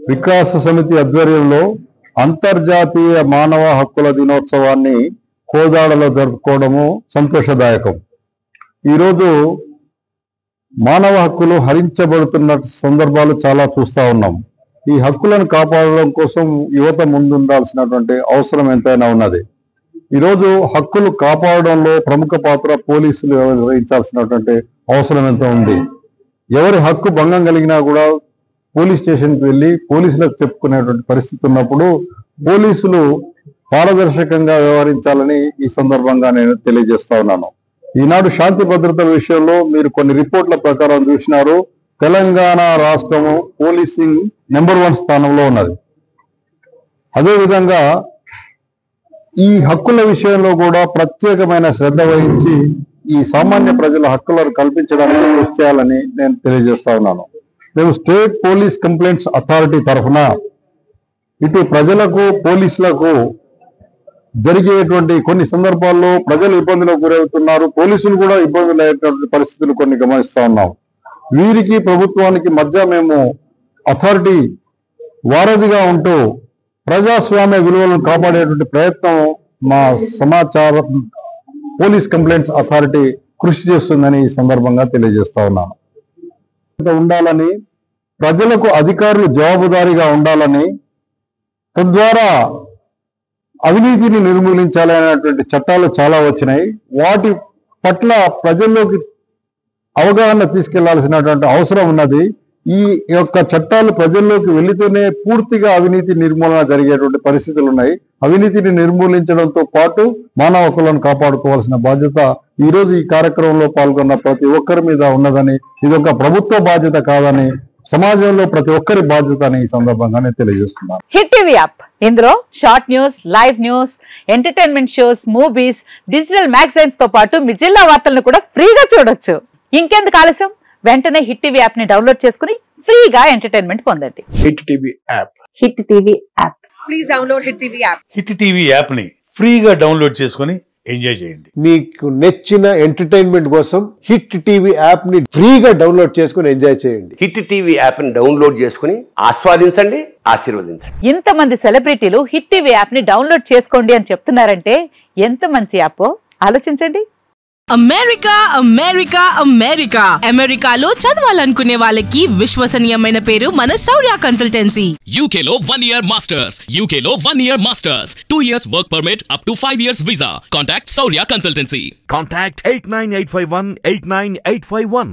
వికాస సమితి ఆధ్వర్యంలో అంతర్జాతీయ మానవ హక్కుల దినోత్సవాన్ని కోదాడలో జరుపుకోవడము సంతోషదాయకం. ఈరోజు మానవ హక్కులు హరించబడుతున్న సందర్భాలు చాలా చూస్తూ ఉన్నాం. ఈ హక్కులను కాపాడడం కోసం యువత ముందుండాల్సినటువంటి అవసరం ఎంతైనా ఉన్నది. ఈరోజు హక్కులు కాపాడడంలో ప్రముఖ పాత్ర పోలీసులు వహించాల్సినటువంటి అవసరం ఎంత ఉంది. ఎవరి హక్కు భంగం కలిగినా కూడా పోలీస్ స్టేషన్కి వెళ్ళి పోలీసులకు చెప్పుకునేటువంటి పరిస్థితి ఉన్నప్పుడు పోలీసులు పారదర్శకంగా వ్యవహరించాలని ఈ సందర్భంగా నేను తెలియజేస్తా ఉన్నాను. ఈనాడు శాంతి భద్రతల విషయంలో మీరు కొన్ని రిపోర్ట్ల ప్రకారం చూసినారు. తెలంగాణ రాష్ట్రము పోలీసింగ్ నెంబర్ 1 స్థానంలో ఉన్నది. అదేవిధంగా ఈ హక్కుల విషయంలో కూడా ప్రత్యేకమైన శ్రద్ధ వహించి ఈ సామాన్య ప్రజల హక్కులను కల్పించడానికి కృషి చేయాలని నేను తెలియజేస్తా ఉన్నాను. మేము స్టేట్ పోలీస్ కంప్లైంట్స్ అథారిటీ తరఫున ఇటు ప్రజలకు పోలీసులకు జరిగేటువంటి కొన్ని సందర్భాల్లో ప్రజలు ఇబ్బందులకు గురవుతున్నారు, పోలీసులు కూడా ఇబ్బందులు అయ్యేటువంటి పరిస్థితులు కొన్ని గమనిస్తా ఉన్నాం. వీరికి ప్రభుత్వానికి మధ్య మేము అథారిటీ వారధిగా ఉంటూ ప్రజాస్వామ్య విలువలను కాపాడేటువంటి ప్రయత్నం మా సమాచార పోలీస్ కంప్లైంట్స్ అథారిటీ కృషి చేస్తుందని ఈ సందర్భంగా తెలియజేస్తా ఉన్నాను. ఉండాలని, ప్రజలకు అధికారులు జవాబుదారీగా ఉండాలని, తద్వారా అవినీతిని నిర్మూలించాలనేటువంటి చట్టాలు చాలా వచ్చినాయి. వాటి పట్ల ప్రజల్లోకి అవగాహన తీసుకెళ్లాల్సినటువంటి అవసరం ఉన్నది. ఈ యొక్క చట్టాలు ప్రజల్లోకి వెళితేనే పూర్తిగా అవినీతి నిర్మూలన జరిగేటువంటి పరిస్థితులు ఉన్నాయి. అవినీతిని నిర్మూలించడంతో పాటు మానవ హక్కులను కాపాడుకోవాల్సిన బాధ్యత ఈ రోజు ఈ కార్యక్రమంలో పాల్గొన్న ప్రతి ఒక్కరి మీద ఉన్నదని, ఇది ఒక ప్రభుత్వ బాధ్యత కాదని, సమాజంలో ప్రతి ఒక్కరి బాధ్యత అని ఈ సందర్భంగా నేను తెలియజేస్తున్నాను. హిట్ టీవీ యాప్, ఇందులో short news, live news, entertainment shows, movies, digital magazines తో పాటు మీ జిల్లా వార్తలను కూడా ఫ్రీగా చూడొచ్చు. ఇంకెందుకు ఆలస్యం, వెంటనే హిట్ టీవీ యాప్ ని డౌన్లోడ్ చేసుకుని ఫ్రీగా ఎంటర్టైన్మెంట్ పొందండి. Hit TV app. Hit TV app. Please download hit TV app. Hit TV app ని ఫ్రీగా డౌన్లోడ్ చేసుకుని ఎంజాయ్ చేయండి. మీకు నచ్చిన ఎంటర్టైన్మెంట్ కోసం హిట్ టీవీ యాప్ ని ఫ్రీగా డౌన్లోడ్ చేసుకుని ఎంజాయ్ చేయండి. హిట్ టీవీ యాప్ ని డౌన్లోడ్ చేసుకుని ఆస్వాదించండి, ఆశీర్వదించండి. ఇంతమంది సెలబ్రిటీలు హిట్ టీవీ యాప్ ని డౌన్లోడ్ చేసుకోండి అని చెప్తున్నారంటే ఎంత మంచి యాప్ ఆలోచించండి. అమెరికా అమెరికా అమెరికా అమెరికాలో చదవాలనుకునే వాళ్ళకి విశ్వసనీయమైన పేరు మన శౌర్య కన్సల్టెన్సీ. UK లో 1 year masters, UK లో 1 year masters, 2 years work permit up to 5 years visa. Contact Saurya Consultancy. Contact 89851 89851.